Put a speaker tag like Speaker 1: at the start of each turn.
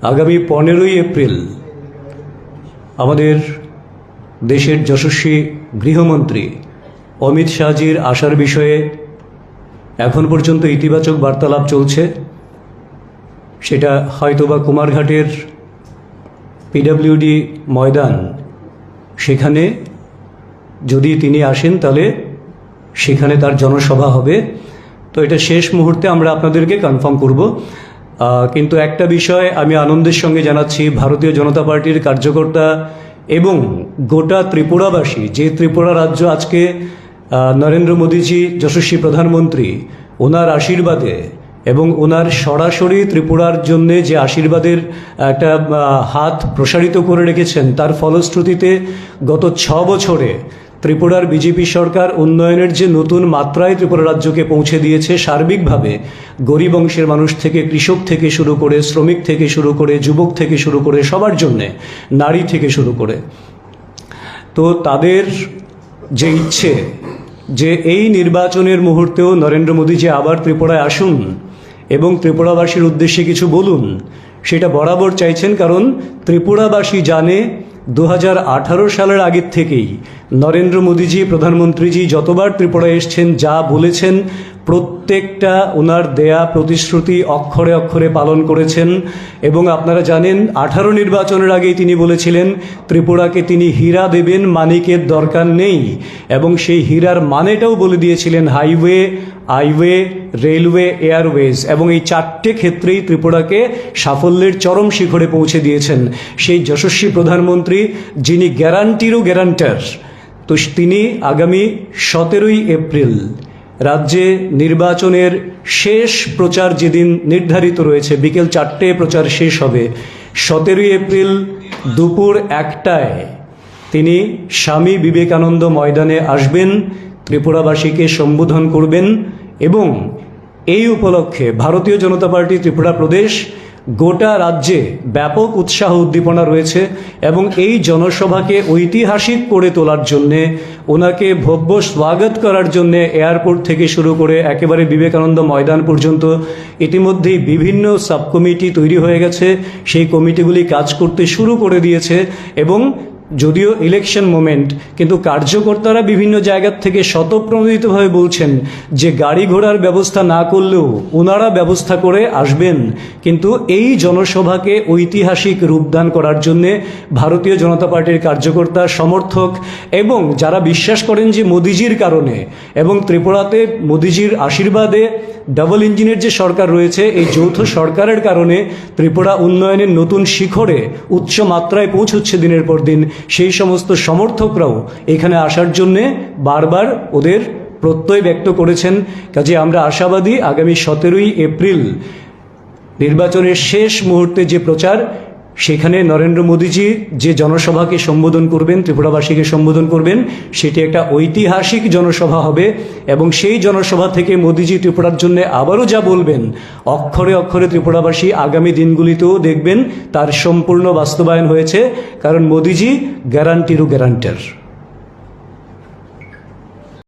Speaker 1: আগামী 15ই এপ্রিল আমাদের দেশের যশস্বী গৃহমন্ত্রী অমিত শাহজির আসার বিষয়ে এখন পর্যন্ত ইতিবাচক বার্তালাপ চলছে। সেটা হয়তোবা কুমারঘাটের পিডব্লিউডি ময়দান, সেখানে যদি তিনি আসেন তাহলে সেখানে তার জনসভা হবে। তো এটা শেষ মুহূর্তে আমরা আপনাদেরকে কনফার্ম করব। কিন্তু একটা বিষয় আমি আনন্দের সঙ্গে জানাচ্ছি, ভারতীয় জনতা পার্টির কার্যকর্তা এবং গোটা ত্রিপুরাবাসী, যে ত্রিপুরা রাজ্য আজকে নরেন্দ্র মোদীজি যশস্বী প্রধানমন্ত্রী, ওনার আশীর্বাদে এবং ওনার সরাসরি ত্রিপুরার জন্যে যে আশীর্বাদের একটা হাত প্রসারিত করে রেখেছেন, তার ফলশ্রুতিতে গত 6 বছরে ত্রিপুরার বিজেপি সরকার উন্নয়নের যে নতুন মাত্রায় ত্রিপুরা রাজ্যকে পৌঁছে দিয়েছে, সার্বিকভাবে গরিব অংশের মানুষ থেকে, কৃষক থেকে শুরু করে, শ্রমিক থেকে শুরু করে, যুবক থেকে শুরু করে, সবার জন্যে, নারী থেকে শুরু করে। তো তাদের যে ইচ্ছে যে এই নির্বাচনের মুহূর্তেও নরেন্দ্র মোদীজি আবার ত্রিপুরায় আসুন এবং ত্রিপুরাবাসীর উদ্দেশ্যে কিছু বলুন, সেটা বরাবর চাইছেন। কারণ ত্রিপুরাবাসী জানে 2018 সালের আগের থেকেই নরেন্দ্র মোদীজি প্রধানমন্ত্রীজি যতবার ত্রিপুরায় এসছেন, যা বলেছেন প্রত্যেকটা ওনার দেয়া প্রতিশ্রুতি অক্ষরে অক্ষরে পালন করেছেন। এবং আপনারা জানেন 18 নির্বাচনের আগেই তিনি বলেছিলেন ত্রিপুরাকে তিনি হীরা দেবেন, মানিকের দরকার নেই। এবং সেই হীরার মানেটাও বলে দিয়েছিলেন হাইওয়ে, হাইওয়ে, রেলওয়ে, এয়ারওয়েজ, এবং এই 4টে ক্ষেত্রেই ত্রিপুরাকে সাফল্যের চরম শিখরে পৌঁছে দিয়েছেন সেই যশস্বী প্রধানমন্ত্রী, যিনি গ্যারান্টিরও গ্যারান্টার। তো তিনি আগামী 17ই এপ্রিল রাজ্যে নির্বাচনের শেষ প্রচার যেদিন নির্ধারিত রয়েছে, বিকেল 4টে প্রচার শেষ হবে। 17ই এপ্রিল দুপুর 1টায় তিনি স্বামী বিবেকানন্দ ময়দানে আসবেন, ত্রিপুরাবাসীকে সম্বোধন করবেন। এবং এই উপলক্ষে ভারতীয় জনতা পার্টি ত্রিপুরা প্রদেশ গোটা রাজ্যে ব্যাপক উৎসাহ উদ্দীপনা রয়েছে। এবং এই জনসভাকে ঐতিহাসিক করে তোলার জন্যে, ওনাকে ভব্য স্বাগত করার জন্যে এয়ারপোর্ট থেকে শুরু করে একেবারে বিবেকানন্দ ময়দান পর্যন্ত ইতিমধ্যেই বিভিন্ন সাব কমিটি তৈরি হয়ে গেছে। সেই কমিটিগুলি কাজ করতে শুরু করে দিয়েছে। এবং যদিও ইলেকশন মোমেন্ট, কিন্তু কার্যকর্তারা বিভিন্ন জায়গা থেকে স্বতঃপ্রণোদিতভাবে বলছেন যে গাড়ি ঘোড়ার ব্যবস্থা না করলেও ওনারা ব্যবস্থা করে আসবেন। কিন্তু এই জনসভাকে ঐতিহাসিক রূপদান করার জন্যে ভারতীয় জনতা পার্টির কার্যকর্তা, সমর্থক এবং যারা বিশ্বাস করেন যে মোদিজির কারণে এবং ত্রিপুরাতে মোদিজির আশীর্বাদে ডাবল ইঞ্জিনের যে সরকার রয়েছে, এই যৌথ সরকারের কারণে ত্রিপুরা উন্নয়নের নতুন শিখরে উচ্চ মাত্রায় পৌঁছচ্ছে দিনের পর দিন, সেই সমস্ত সমর্থকরাও এখানে আসার জন্যে বারবার ওদের প্রত্যয় ব্যক্ত করেছেন। কাজে আমরা আশাবাদী আগামী 17ই এপ্রিল নির্বাচনের শেষ মুহূর্তে যে প্রচার, সেখানে নরেন্দ্র মোদীজি যে জনসভাকে সম্বোধন করবেন, ত্রিপুরাবাসীকে সম্বোধন করবেন, সেটি একটা ঐতিহাসিক জনসভা হবে। এবং সেই জনসভা থেকে মোদীজি ত্রিপুরার জন্য আবারও যা বলবেন, অক্ষরে অক্ষরে ত্রিপুরাবাসী আগামী দিনগুলিতেও দেখবেন তার সম্পূর্ণ বাস্তবায়ন হয়েছে। কারণ মোদীজি গ্যারান্টিরও গ্যারান্টার।